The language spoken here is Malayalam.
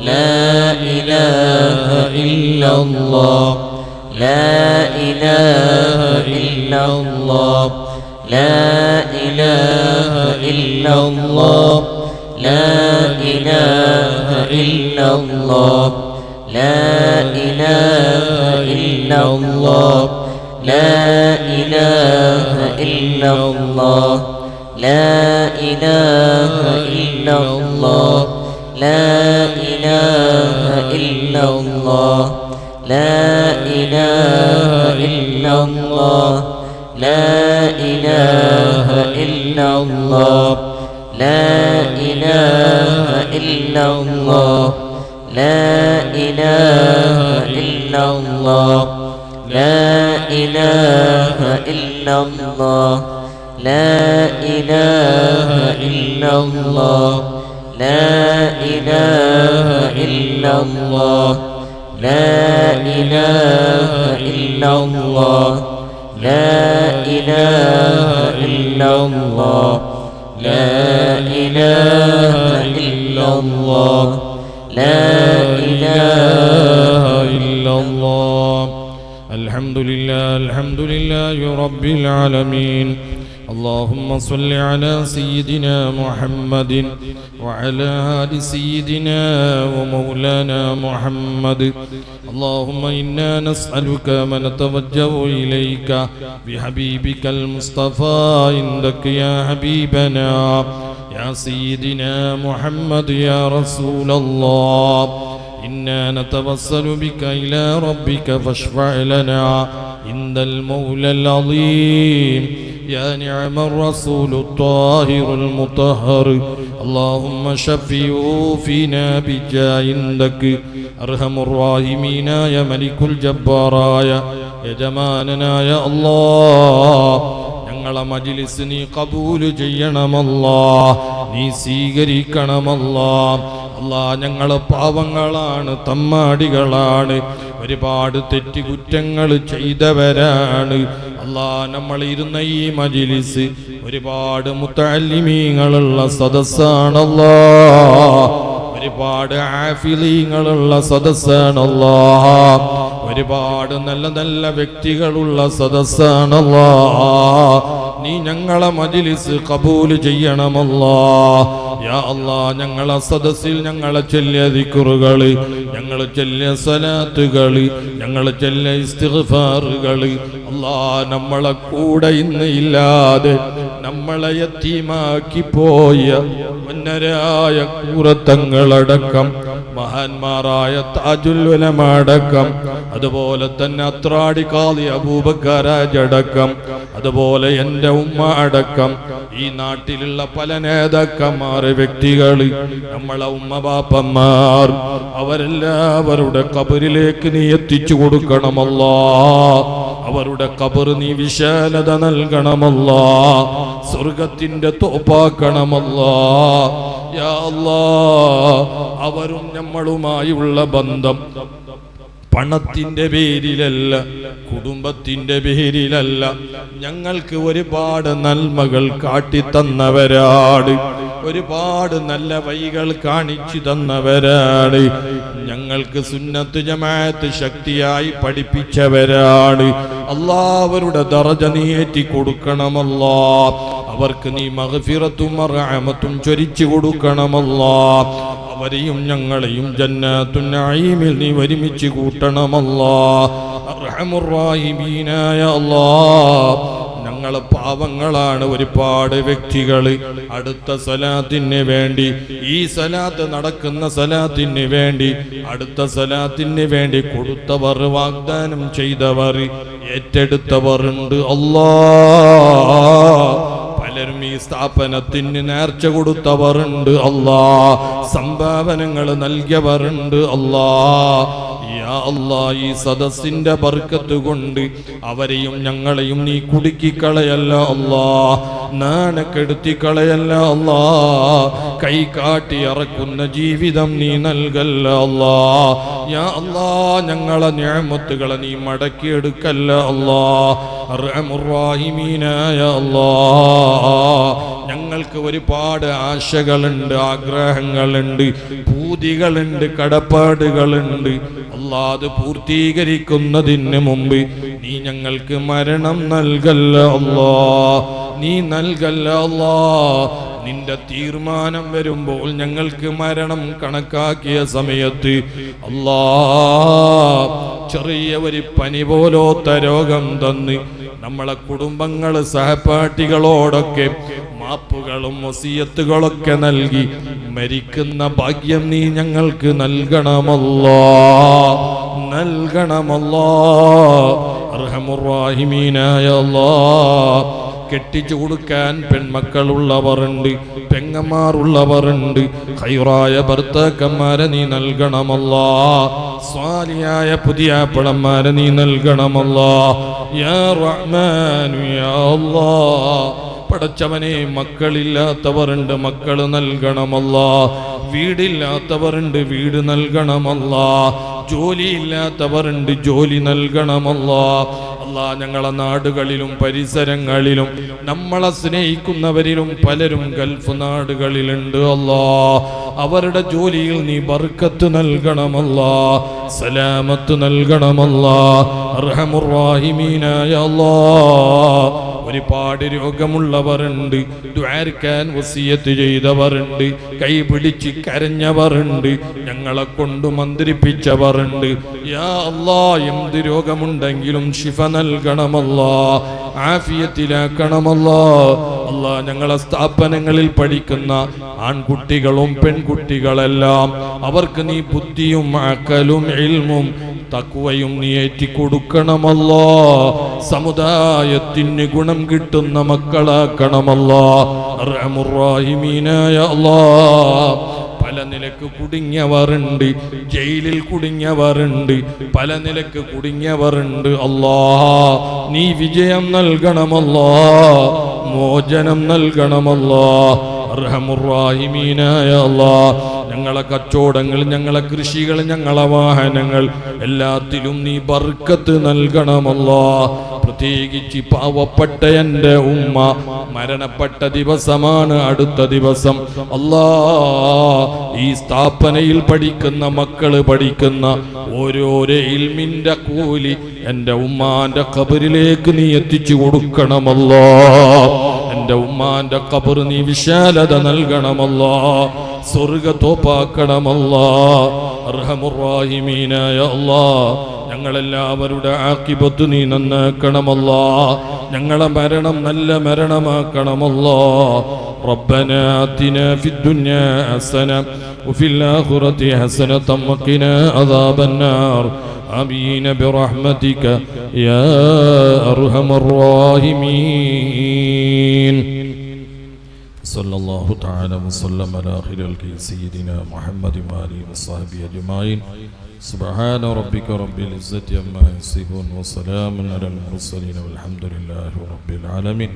لا إله إلا الله لا إله إلا الله لا إله إلا الله لا إله إلا الله لا إله إلا الله لا إله إلا الله لا إله إلا الله لا إله إلا الله لا إله إلا الله لا إله إلا الله لا إله إلا الله لا إله إلا الله لا إله إلا الله لا إله إلا الله لا إله إلا الله لا إله إلا الله لا إله إلا الله لا إله إلا الله لا إله إلا الله. الحمد لله رب العالمين. اللهم صل على سيدنا محمد وعلى آل سيدنا ومولانا محمد. اللهم إنا نسألك ونتوجه إليك بحبيبك المصطفى عندك يا حبيبنا يا سيدنا محمد يا رسول الله. إنا نتوسل بك إلى ربك فاشفع لنا عند المولى العظيم يا نعم الرسول الطاهر المطهر. اللهم شفيه فينا بجاه عندك أرحم الراحمين يا ملك الجبار يا يجماننا يا الله. ഞങ്ങളെ മജ്‌ലിസ് നീ ഖബൂൽ ചെയ്യണമല്ലാഹ്, നീ സ്വീകരിക്കണമല്ലാഹ്. അല്ലാഹ് ഞങ്ങൾ പാവങ്ങളാണ്, തമ്മാടികളാണ്, ഒരുപാട് തെറ്റുകുറ്റങ്ങൾ ചെയ്തവരാണ്. അല്ലാഹ് നമ്മൾ ഇരുന്ന ഈ മജ്‌ലിസ് ഒരുപാട് മുതഅല്ലിമീങ്ങളുള്ള സദസ്സാണല്ലാഹ്, ഒരുപാട് ആഫിലീങ്ങളുള്ള സദസ്സാണല്ലാഹ്, ഒരുപാട് നല്ല നല്ല വ്യക്തികളുള്ള സദസ്സാണല്ലാഹ്. നീ ഞങ്ങളെ മജ്‌ലിസ് ഖബൂൽ ചെയ്യണമല്ലാഹ്. യാ അല്ലാഹ് ഞങ്ങളെ സദസ്സിൽ ഞങ്ങളെ ചൊല്ലിയ ദിക്റുകൾ, ഞങ്ങൾ ചൊല്ലിയ സ്വലാത്തുകൾ, ഞങ്ങൾ ചൊല്ലിയ ഇസ്തിഗ്ഫാറുകൾ അല്ലാഹ് നമ്മളെ കൂടെ ഇന്ന് ഇല്ലാതെ നമ്മളെ യതീമാക്കി പോയ വന്നരായ കൂറത്തങ്ങളടക്കം മഹാന്മാരായ താജുൽ ഉലമ അടക്കം, അതുപോലെ തന്നെ അത്രാടി ഖാദി അബൂബക്കറാജടക്കം, അതുപോലെ എൻ്റെ ഉമ്മ അടക്കം, ഈ നാട്ടിലുള്ള പല നേതാക്കന്മാർ, വ്യക്തികൾ, നമ്മളെ ഉമ്മ ബാപ്പന്മാർ, അവരെല്ലാവരുടെ ഖബറിലേക്ക് നീ എത്തിച്ചു കൊടുക്കണമല്ലാഹ്. അവരുടെ ഖബർ നീ വിശാലത നൽകണമല്ലാഹ്, സ്വർഗത്തിന്റെ തോപ്പാക്കണമല്ലാഹ്. യാ അല്ലാഹ് അവരും നമ്മളുമായുള്ള ബന്ധം പണത്തിന്റെ പേരിലല്ല, കുടുംബത്തിന്റെ പേരിലല്ല, ഞങ്ങൾക്ക് ഒരുപാട് നന്മകൾ കാട്ടിത്തന്നവരാണ്, ഒരുപാട് നല്ല വഴികൾ കാണിച്ചു തന്നവരാണ്, ഞങ്ങൾക്ക് സുന്നത്ത് ജമാഅത്ത് ശക്തിയായി പഠിപ്പിച്ചവരാണ്. അല്ലാഹ് അവരുടെ ദറജ നീ ഏറ്റി കൊടുക്കണമല്ലാഹ്. അവർക്ക് നീ മഗ്ഫിറത്തും റഹ്മത്തും ചൊരിച്ചു കൊടുക്കണമല്ലാഹ്. അവരെയും ഞങ്ങളെയും ജന്നാത്തുൻ നഈമിൽ നീ ഒരുമിച്ച് കൂട്ടണമല്ലാഹ്. അർഹമുർ റഹീമീനായ അല്ലാഹ് ഞങ്ങൾ പാവങ്ങളാണ്, ഒരുപാട് വ്യക്തികൾ അടുത്ത സലാത്തിന് വേണ്ടി, ഈ സലാത്ത് നടക്കുന്ന സലാത്തിന് വേണ്ടി, അടുത്ത സലാത്തിന് വേണ്ടി കൊടുത്തവർ, വാഗ്ദാനം ചെയ്തവർ, ഏറ്റെടുത്തവർ ഉണ്ട് അല്ലാഹ്. പലരും ഈ സ്ഥാപനത്തിന് നേർച്ച കൊടുത്തവരുണ്ട് അല്ലാഹ്, സംഭാവനകൾ നൽകിയവരുണ്ട് അല്ലാഹ്. യാ അല്ലാഹ് ഈ സദസ്സിന്റെ ബർക്കത്ത് കൊണ്ട് അവരെയും ഞങ്ങളെയും നീ കുടുക്കിക്കളയല്ല അല്ലാഹ്, നാണക്കെടുത്തിക്കളയല്ല അല്ലാഹ്. കൈ കാട്ടി ഇറക്കുന്ന ജീവിതം നീ നൽകല്ല അല്ലാഹ്. യാ അല്ലാഹ് ഞങ്ങളെ നിഅമത്തുകളെ നീ മടക്കിയെടുക്കല്ല അല്ലാഹ്. അർഹമുർ റഹീമീനായ അല്ലാഹ് ഞങ്ങൾക്ക് ഒരുപാട് ആശകളുണ്ട്, ആഗ്രഹങ്ങളുണ്ട്, പൂതികളുണ്ട്, കടപ്പാടുകളുണ്ട്. അല്ലാ, അത് പൂർത്തീകരിക്കുന്നതിന് മുമ്പ് നീ ഞങ്ങൾക്ക് മരണം നൽകല്ല അല്ലാ, നീ നൽകല്ല അല്ലാ. നിന്റെ തീരുമാനം വരുമ്പോൾ ഞങ്ങൾക്ക് മരണം കണക്കാക്കിയ സമയത്ത് അല്ലാ, ചെറിയ ഒരു പനി പോലോത്ത രോഗം തന്ന് നമ്മളെ കുടുംബങ്ങൾ സഹപാഠികളോടൊക്കെ മാപ്പുകളും വസിയത്തുകളൊക്കെ നൽകി മരിക്കുന്ന ഭാഗ്യം നീ ഞങ്ങൾക്ക് നൽകണമല്ലാ, നൽകണമല്ലാ. അർഹമുർ റഹീമീനായ അല്ലാഹ്, കെട്ടിച്ചു കൊടുക്കാൻ പെൺമക്കളുള്ളവരുണ്ട്, പെങ്ങന്മാരുള്ളവരുണ്ട്. ഖൈറായ ഭർത്താക്കന്മാരെ നീ നൽകണമല്ലാ, സ്വാലിയായ പുതിയ പിളന്മാരെ നീ നൽകണമല്ലാ. യാ റഹ്മാനു യാ അല്ലാഹ്, പടച്ചവനെ മക്കളില്ലാത്തവരുണ്ട്, മക്കൾ നൽകണമല്ലാ. വീടില്ലാത്തവരുണ്ട്, വീട് നൽകണമല്ലാ. ജോലിയില്ലാത്തവരുണ്ട്, ജോലി നൽകണമല്ലാ. അല്ലാ, ഞങ്ങളെ നാടുകളിലും പരിസരങ്ങളിലും നമ്മളെ സ്നേഹിക്കുന്നവരിലും പലരും ഗൾഫ് നാടുകളിലുണ്ട് അല്ലാ. അവരുടെ ജോലിയിൽ നീ ബർക്കത്ത് നൽകണമല്ലാ, സലാമത്ത് നൽകണമല്ലാ. അർഹമുർ റഹീമീനായ അല്ലാഹ്, ഒരുപാട് രോഗമുള്ളവരുണ്ട്, ദുആർക്കാൻ വസിയത്ത് ചെയ്തവരുണ്ട്, കൈപിടിച്ച് കരഞ്ഞവരുണ്ട്, ഞങ്ങളെ കൊണ്ട് മന്ത്രിപ്പിച്ചവരുണ്ട്. യാ അല്ലാ, എന്ത് രോഗമുണ്ടെങ്കിലും ശിഫ നൽകണമല്ലാ, ആഫിയത്തിലാക്കണമല്ലാ. അല്ലാ, ഞങ്ങളെ സ്ഥാപനങ്ങളിൽ പഠിക്കുന്ന ആൺകുട്ടികളും പെൺകുട്ടികളെല്ലാം അവർക്ക് നീ ബുദ്ധിയും അഖലും ഇൽമും തഖ്വയും നീ ഏറ്റിക്കൊടുക്കണമല്ലാ. സമുദായത്തിന് ഗുണം കിട്ടുന്ന മക്കളാക്കണമല്ലാ. അർഹമുർ റഹീമീനായ അല്ലാഹ്, പല നിലക്ക് കുടുങ്ങിയവരുണ്ട്, ജയിലിൽ കുടുങ്ങിയവരുണ്ട്, പല നിലക്ക് കുടുങ്ങിയവരുണ്ട്. അല്ലാ, നീ വിജയം നൽകണമല്ലാ, മോചനം നൽകണമല്ലാ. അർഹമുർ റഹീമീനായ അല്ലാഹ്, ഞങ്ങളെ കച്ചവടങ്ങൾ, ഞങ്ങളെ കൃഷികൾ, ഞങ്ങളെ വാഹനങ്ങൾ എല്ലാത്തിലും നീ ബർക്കത്ത് നൽകണമല്ലാ. പ്രത്യേകിച്ച് പാവപ്പെട്ട എൻ്റെ ഉമ്മ മരണപ്പെട്ട ദിവസമാണ് അടുത്ത ദിവസം. അല്ലാ, ഈ സ്ഥാപനയിൽ പഠിക്കുന്ന മക്കള് പഠിക്കുന്ന ഓരോരോ ഇൽമിന്റെ കൂലി എൻ്റെ ഉമ്മാന്റെ ഖബറിലേക്ക് നീ എത്തിച്ചു കൊടുക്കണമല്ലാ. എൻ്റെ ഉമ്മാന്റെ ഖബർ നീ വിശാലത നൽകണമല്ലാ, സ്വർഗ്ഗത്തോപ്പാക്കണമല്ലാ. അർഹമുർ റഹീമീനായ അല്ലാഹ്, ഞങ്ങളെല്ലാവരുടെ ആഖിബത്ത് നീ നന്നാക്കണമല്ലാ. ഞങ്ങളെ മരണം നല്ല മരണമാക്കണമല്ലാ. റബ്ബനാ ആതിനാ ഫിദ്ദുനിയാ ഹസന വഫിൽ ആഖിറതി ഹസനതൻ വഖിനാ അദാബന്നാർ. ആമീൻ ബിറഹ്മതിക യാ അർഹമർ റഹീമീൻ. സല്ലല്ലാഹു തആല വസല്ലം അലാ ഖൈറിൽ സയ്യിദിനാ മുഹമ്മദി വആലിഹി വസഹബിഹി അജ്മഈൻ. സുബ്ഹാന റബ്ബിക റബ്ബിൽ ഇസ്സതി അമ്മാ യസിഫൂൻ വസലാമുൻ അലൽ മുർസലീൻ വൽഹംദുലില്ലാഹി റബ്ബിൽ ആലമീൻ.